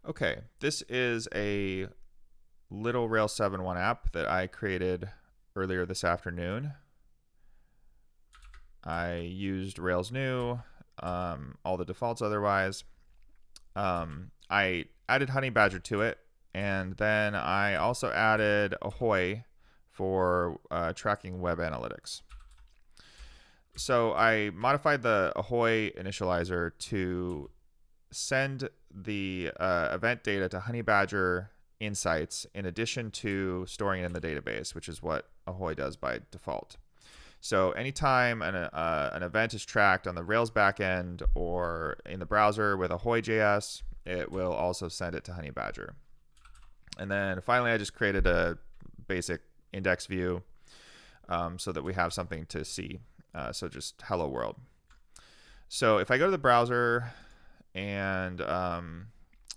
Okay, this is a little Rails 7.1 app that I created earlier this afternoon. I used Rails new, all the defaults otherwise. I added Honeybadger to it, and then I also added Ahoy for tracking web analytics. So I modified the Ahoy initializer to send the event data to Honeybadger Insights in addition to storing it in the database, which is what Ahoy does by default. So anytime an event is tracked on the Rails backend or in the browser with Ahoy.js, it will also send it to Honeybadger. And then finally, I just created a basic index view so that we have something to see. So just hello world. So if I go to the browser and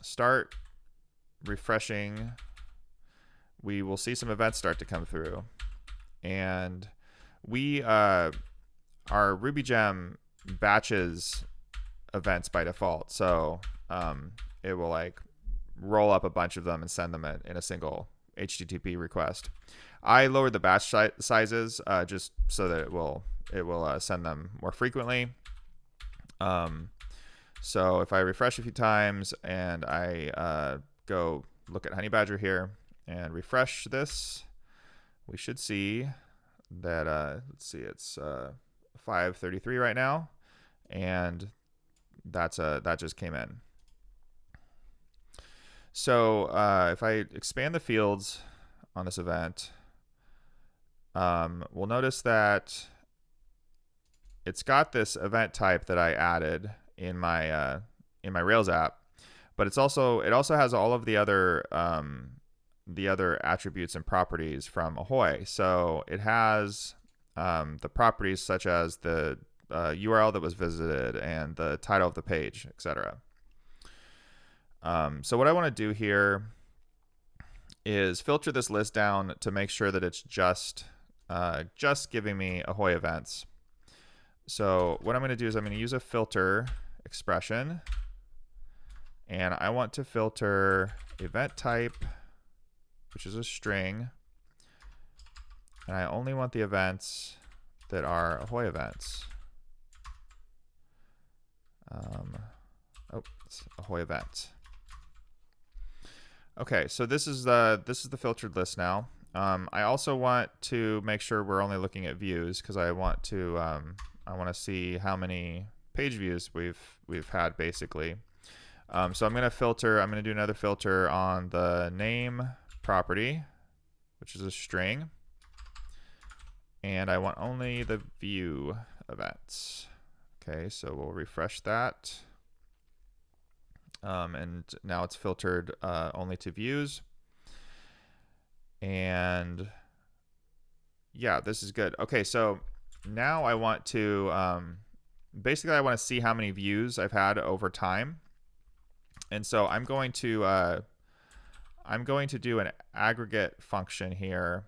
start refreshing, we will see some events start to come through. And we our RubyGem batches events by default. So it will like roll up a bunch of them and send them in a single HTTP request. I lowered the batch sizes just so that it will send them more frequently. So if I refresh a few times and I go look at Honeybadger here and refresh this, we should see that, let's see, it's 533 right now, and that just came in. So if I expand the fields on this event, we'll notice that it's got this event type that I added in my Rails app, but it also has all of the other attributes and properties from Ahoy. So it has the properties such as the URL that was visited and the title of the page, etc. So what I want to do here is filter this list down to make sure that it's just giving me Ahoy events. So what I'm going to do is I'm going to use a filter expression, and I want to filter event type, which is a string, and I only want the events that are Ahoy events. It's Ahoy event. Okay, so this is the filtered list now. I also want to make sure we're only looking at views because I want to see how many page views we've had basically. So I'm going to do another filter on the name property, which is a string, and I want only the view events. Okay, so we'll refresh that. And now it's filtered only to views. And yeah, this is good. Okay, so now I want to basically I want to see how many views I've had over time. And so I'm going to do an aggregate function here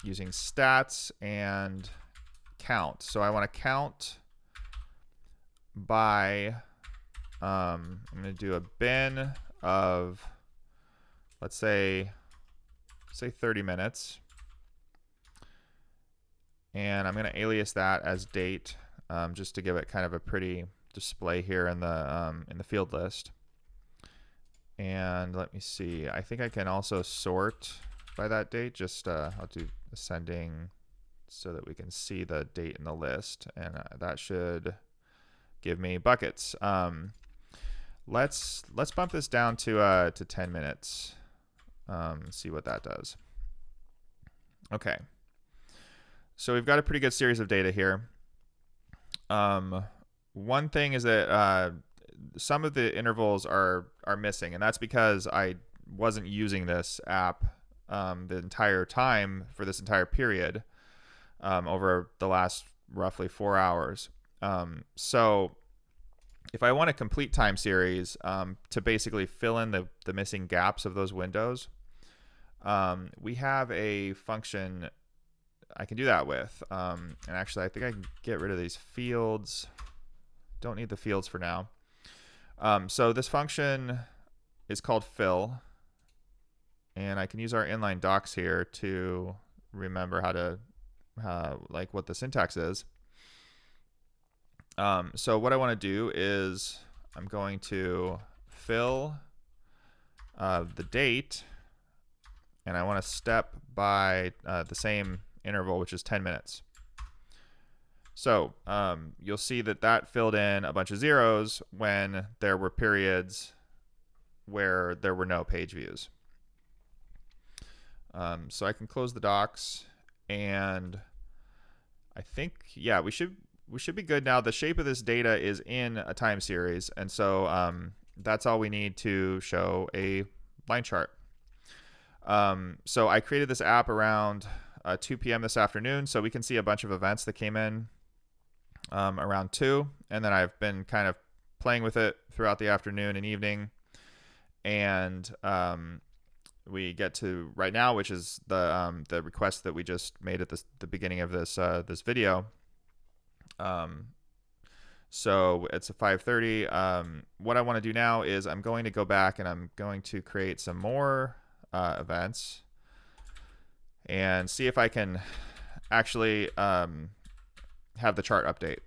using stats and count. So I want to count by I'm going to do a bin of, let's say 30 minutes. And I'm going to alias that as date just to give it kind of a pretty display here in the field list. And let me see. I think I can also sort by that date. Just I'll do ascending so that we can see the date in the list. And that should give me buckets. Let's bump this down to 10 minutes. See what that does. Okay. So we've got a pretty good series of data here. One thing is that some of the intervals are missing, and that's because I wasn't using this app the entire time for this entire period over the last roughly 4 hours. So if I want a complete time series to basically fill in the missing gaps of those windows, we have a function I can do that with. And actually, I think I can get rid of these fields. Don't need the fields for now. So this function is called fill, and I can use our inline docs here to remember how to like what the syntax is. So what I want to do is I'm going to fill the date, and I want to step by the same interval, which is 10 minutes. So you'll see that filled in a bunch of zeros when there were periods where there were no page views. So I can close the docs, and I think, yeah, we should be good now. The shape of this data is in a time series, and so that's all we need to show a line chart. So I created this app around 2 p.m. this afternoon, so we can see a bunch of events that came in around 2, and then I've been kind of playing with it throughout the afternoon and evening, and we get to right now, which is the request that we just made at the beginning of this video. So it's a 5:30. What I want to do now is I'm going to go back and I'm going to create some more events and see if I can actually have the chart update.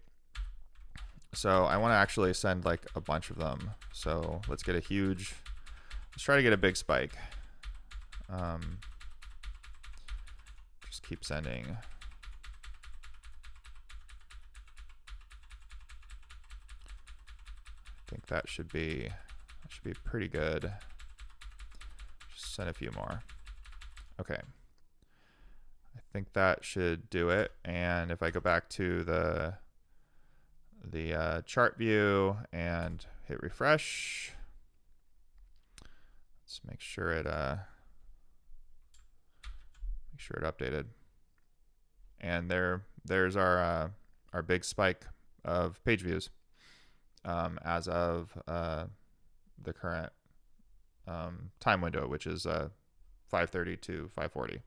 So I want to actually send like a bunch of them. So let's try to get a big spike. Just keep sending. I think that should be pretty good. Just send a few more. Okay. I think that should do it. And if I go back to the chart view and hit refresh, let's make sure it updated. And there's our big spike of page views as of the current time window, which is 5:30 to 5:40.